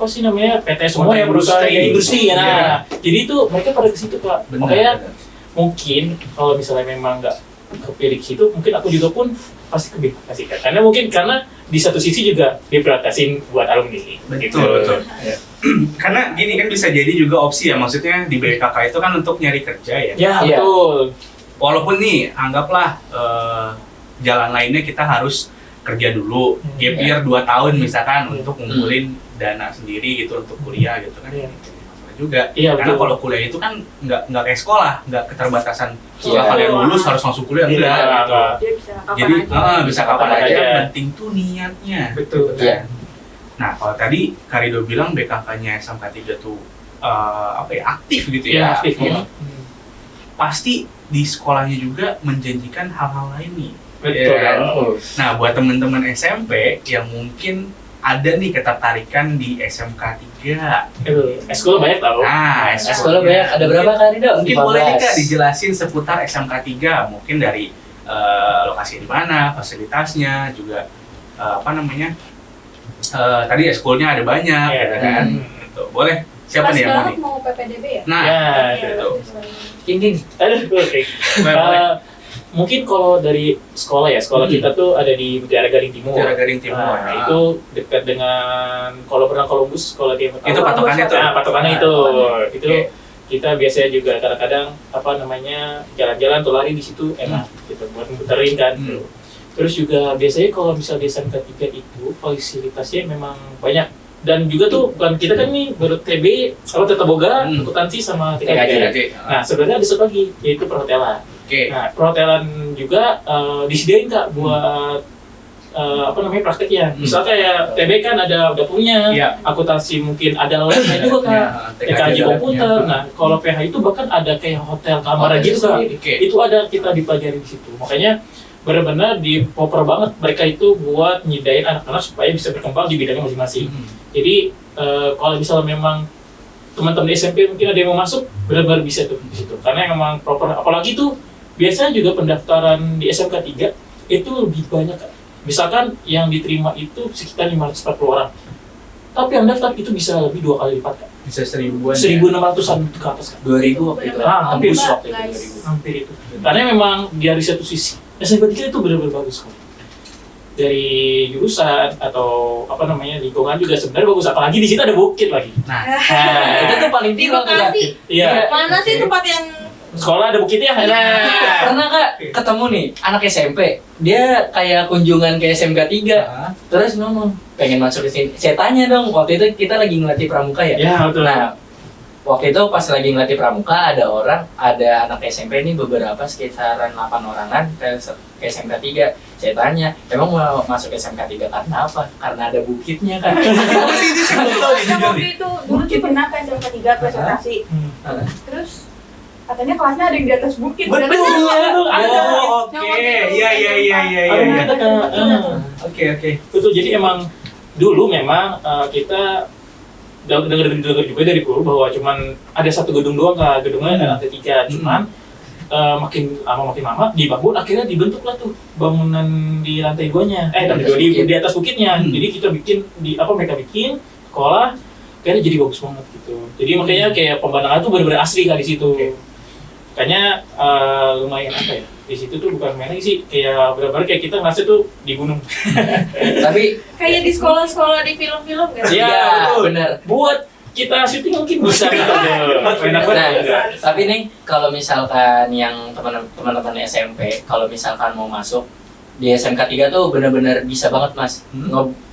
PT semua Kota ya, perusahaan industri. industri ya. Nah, Iya. jadi itu mereka pada ke situ Kak. Makanya mungkin kalau misalnya memang nggak kepilih situ, mungkin aku juga pun pasti ke BKK sih Kak. Karena di satu sisi juga diprioritasin buat alumni. Betul. karena gini kan bisa jadi juga opsi ya, maksudnya di BKK itu kan untuk nyari kerja ya. Ya, Iya. betul. Walaupun nih anggaplah jalan lainnya kita harus kerja dulu, gap year 2 tahun misalkan untuk ngumpulin dana sendiri gitu untuk kuliah gitu kan. Iya. Masalah juga. Iya, Karena betul. kalau kuliah itu kan nggak kayak sekolah, nggak keterbatasan setelah Iya. kalian lulus harus langsung kuliah Iya, enggak gitu. enggak. Dia bisa kapan Jadi aja. bisa kapan Kapan aja, aja. penting tuh niatnya. Betul. Gitu Iya. kan. Nah, kalau tadi Karido bilang BKK-nya SMK 3 tuh aktif gitu Iya, ya. aktif ya. Pasti di sekolahnya juga menjanjikan hal-hal lain nih. Betul. Iya kan? Oh. Nah, buat teman-teman SMP yang mungkin ada nih ketertarikan di SMK 3. Eskul banyak tau. Nah, Sekolah banyak, ada berapa kali dong? Mungkin boleh nih Kak dijelasin seputar SMK 3, mungkin dari lokasi di mana, fasilitasnya, juga tadi eskulnya ada banyak, Iya. gitu kan? Gitu. Boleh, siapa Pas nih yang mau banget nih? mau PPDB ya? Nah, Ya, gitu. King. Aduh, oke. Boleh. Mungkin kalau dari sekolah ya, sekolah kita tuh ada di Mutiara Gading Timur. Mutiara Gading Timur. Nah, itu dekat dengan kalau pernah Columbus, sekolah game. Itu patokannya tuh. Nah, patokannya itu. Itu Oke. kita biasanya juga kadang-kadang jalan-jalan tuh lari di situ enak gitu buat muterin kan. Hmm. Terus juga biasanya kalau misal di SMK 3 itu fasilitasnya memang banyak. Dan juga tuh bukan kita kan nih baru TB sama Tata Boga, akuntansi sama TKJ. Nah, sebenarnya ada satu lagi yaitu perhotelan. Oke. Nah, perhotelan juga disediain Kak buat prakteknya. Misal kayak TB kan udah punya, Iya. akuntansi mungkin ada labnya juga Kak. TKJ komputer. Nah, kalau PH itu bahkan ada kayak hotel kamar gitu Kak. Oke. Itu ada kita dipelajari di situ. Makanya benar-benar dipoper banget mereka itu buat nyediain anak-anak supaya bisa berkembang di bidangnya masing-masing. Jadi kalau misalnya memang teman-teman di SMP mungkin ada yang mau masuk, benar-benar bisa tuh di situ. Karena memang proper, apalagi tuh biasanya juga pendaftaran di SMK 3 itu lebih banyak Kak. Misalkan yang diterima itu sekitar 540 orang. Tapi yang daftar itu bisa lebih 2 kali lipat Kak. Bisa 1000-an. 1.600-an ke atas Kak. 2000 waktu itu. Hampir Kampus waktu itu guys. 2000. Hampir itu. Karena memang dari satu sisi SMK 3 itu benar-benar bagus kok. Dari jurusan atau lingkungan juga sebenarnya bagus, apalagi di situ ada bukit lagi. Nah, Nah, Itu tuh paling Di viral tuh, Kak. Bekasi. iya. Mana sih tempat yang Sekolah ada bukitnya. Nah, Pernah Kak ketemu nih anak SMP, dia kayak kunjungan ke SMK 3, terus ngomong pengen masuk ke sini. Saya tanya dong, waktu itu kita lagi ngelatih pramuka ya. ya betul. Nah, waktu itu pas lagi ngelatih pramuka ada anak SMP ini beberapa sekitaran 8 orangan ke SMK 3. Saya tanya, emang mau masuk SMK 3 karena apa? Karena ada bukitnya kan. apa sih itu saya belum tahu nih Yang jujur waktu nih. itu dulu tuh pernah ke SMK 3 presentasi. Terus katanya kelasnya ada yang di atas bukit. Betul, Bener nggak? betul. Ada. Oh, oke. Iya. Ada, Kak. Oke. Betul, jadi emang dulu memang kita dengar juga dari guru bahwa cuman ada satu gedung doang Kak, gedungnya ada lantai 3, cuman makin lama dibangun, akhirnya dibentuklah tuh bangunan di lantai 2-nya, di atas bukitnya. Jadi kita bikin mereka bikin sekolah, kayaknya jadi bagus banget gitu. Jadi makanya kayak pemandangan tuh benar-benar asri Kak di situ. Kayaknya lumayan di situ tuh bukan main lagi sih, kayak benar-benar kayak kita ngerasa tuh di gunung. Tapi kayak di sekolah-sekolah di film-film kan? Iya, ya, betul. benar. Buat kita syuting mungkin bisa gitu. Enak Nah, banget. tapi nih kalau misalkan yang teman-teman SMP, kalau misalkan mau masuk di SMK 3 tuh benar-benar bisa banget Mas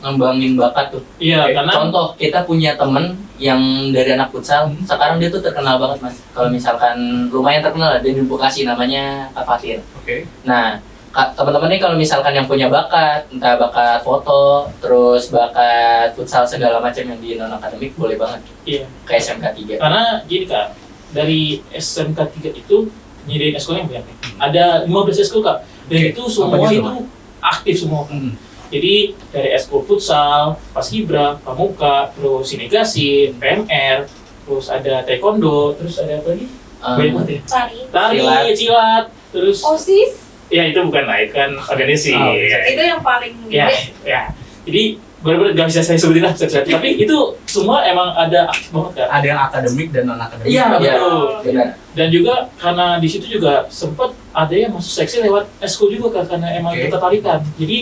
ngembangin bakat tuh. Iya, karena Contoh, kita punya temen yang dari anak futsal, sekarang dia tuh terkenal banget Mas. Kalau misalkan lumayan terkenal lah, dia di Bekasi, namanya Kak Fatir. Oke. Nah, teman-teman nih kalau misalkan yang punya bakat, entah bakat foto, terus bakat futsal segala macam yang di non akademik, boleh banget iya. ke SMK 3. Karena gini Kak, dari SMK 3 itu nyediain eskul yang banyak nih. Ada 15 eskul Kak, dan Oke. itu semua Apa gitu, itu aktif semua. Hmm. Jadi dari eskul futsal, paskibra, pramuka, terus sinegasi, PMR, terus ada taekwondo, terus ada apa lagi? Banyak banget ya. Tari. Tari, silat, terus OSIS ya itu bukan lah, itu kan organisasi. Oh, itu yang paling Ya, gede. ya. Jadi benar-benar gak bisa saya sebutin lah satu-satu. Tapi itu semua emang ada aktif banget Kak. Ada yang akademik dan non akademik. Iya, Iya, betul. benar. Dan juga karena di situ juga sempat ada yang masuk seksi lewat eskul juga Kak, karena emang Oke. ketertarikan. Jadi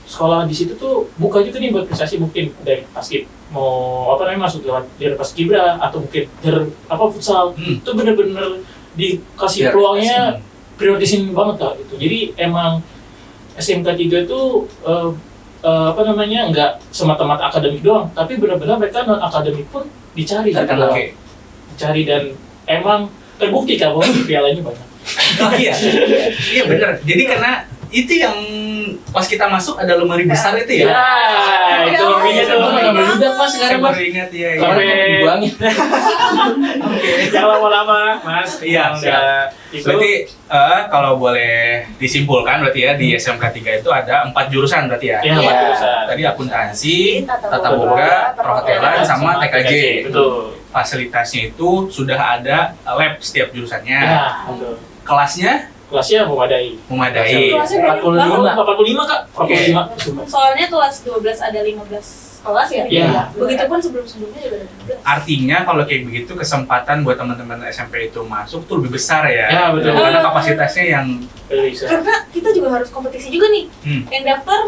sekolah di situ tuh buka juga nih buat prestasi, mungkin dari basket, mau masuk lewat dari paskibra atau mungkin dari futsal, itu bener-bener dikasih peluangnya prioritasin banget lah gitu. Jadi emang SMK 3 itu nggak semata-mata akademik doang, tapi benar-benar mereka non akademik pun dicari gitu. Dicari dan emang terbukti kan bahwa pialanya banyak. Oh iya, iya benar. Jadi karena itu yang pas kita masuk ada lemari besar itu ya. Ya, itu lebihnya tuh. Udah Mas sekarang Mas. Baru ingat ya. Sampai dibuangin. Jangan lama-lama Mas. Iya, Udah itu. Berarti kalau boleh disimpulkan berarti ya di SMK 3 itu ada 4 jurusan berarti ya. Ya, jurusan. Tadi akuntansi, Tata tata boga, boga, perhotelan sama TKJ. Betul. Fasilitasnya itu sudah ada lab setiap jurusannya. Ya, betul. Kelasnya Kelasnya memadai. Kelasnya 45. 45 Kak. 45. Soalnya kelas 12 ada 15 kelas ya. Iya. Begitupun sebelum-sebelumnya juga ada 15. artinya kalau kayak begitu kesempatan buat teman-teman SMP itu masuk tuh lebih besar ya. Ya, betul. Karena kapasitasnya yang Bisa. Karena kita juga harus kompetisi juga nih. Yang daftar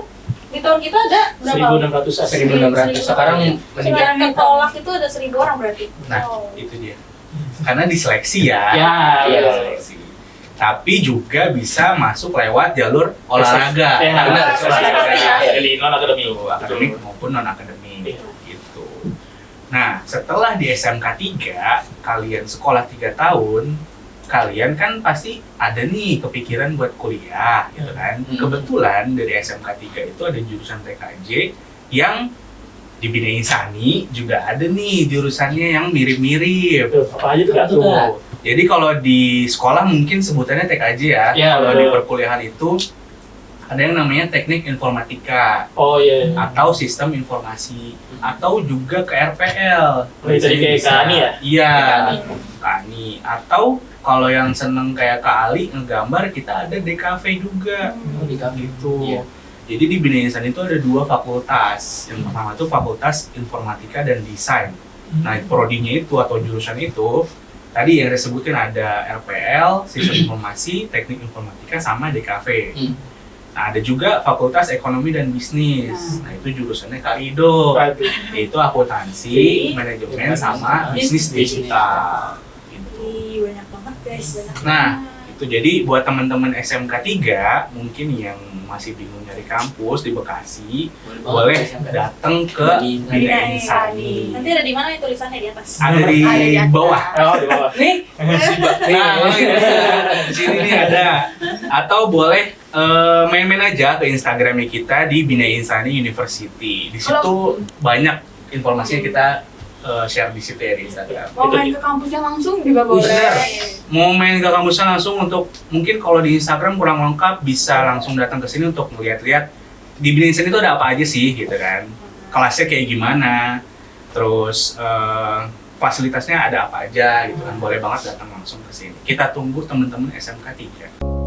di tahun kita ada berapa? 1.600. 1.600. Sekarang meningkat. Yang ketolak itu ada 1.000 orang berarti. nah Oh. itu dia. Karena diseleksi ya. Ya, betul. Diseleksi. Tapi juga bisa masuk lewat jalur olahraga. Ya, Benar, prestasi ya. Jadi non akademik. Itu akademik maupun non akademik Iya. gitu. Nah, setelah di SMK 3 kalian sekolah 3 tahun, kalian kan pasti ada nih kepikiran buat kuliah gitu kan. Kebetulan dari SMK 3 itu ada jurusan TKJ yang di Bina Insani juga ada nih jurusannya yang mirip-mirip. Tuh, apa aja tuh Kak? Tuh, Kak. Jadi kalau di sekolah mungkin sebutannya TKJ ya. Ya, Kalau betul. di perkuliahan itu ada yang namanya teknik informatika Oh iya. atau sistem informasi atau juga ke RPL. Oh, itu kayak Kak Ani ya? Iya, Kak Kak Ani. Atau kalau yang seneng kayak Kak Ali ngegambar, kita ada DKV juga. Oh, di kami Gitu. Iya. Jadi di Bina Insani itu ada 2 fakultas. Yang pertama itu Fakultas Informatika dan Desain. Nah, prodinya itu atau jurusan itu tadi yang saya sebutin ada RPL, Sistem Informasi, Teknik Informatika, sama DKV. Nah, ada juga Fakultas Ekonomi dan Bisnis. Nah, itu jurusannya Kak Ido. Yaitu akuntansi, manajemen, sama bisnis digital. Gitu. Ih, banyak banget guys. Nah, itu jadi buat teman-teman SMK 3 mungkin yang masih bingung nyari kampus di Bekasi, boleh datang ke Bina Insani. Nanti ada di mana nih tulisannya di atas? Ada di bawah. Oh, di bawah. Nih. Nah, di sini nih ada. Atau boleh main-main aja ke Instagramnya kita di Bina Insani University. Di situ banyak informasinya kita share di situ ya di Instagram. Mau main ke kampusnya langsung juga boleh. Bisa. Mau main ke kampusnya langsung untuk mungkin kalau di Instagram kurang lengkap bisa langsung datang ke sini untuk melihat-lihat di Bina Insani itu ada apa aja sih gitu kan. Kelasnya kayak gimana. Terus fasilitasnya ada apa aja gitu kan. Boleh banget datang langsung ke sini. Kita tunggu teman-teman SMK 3.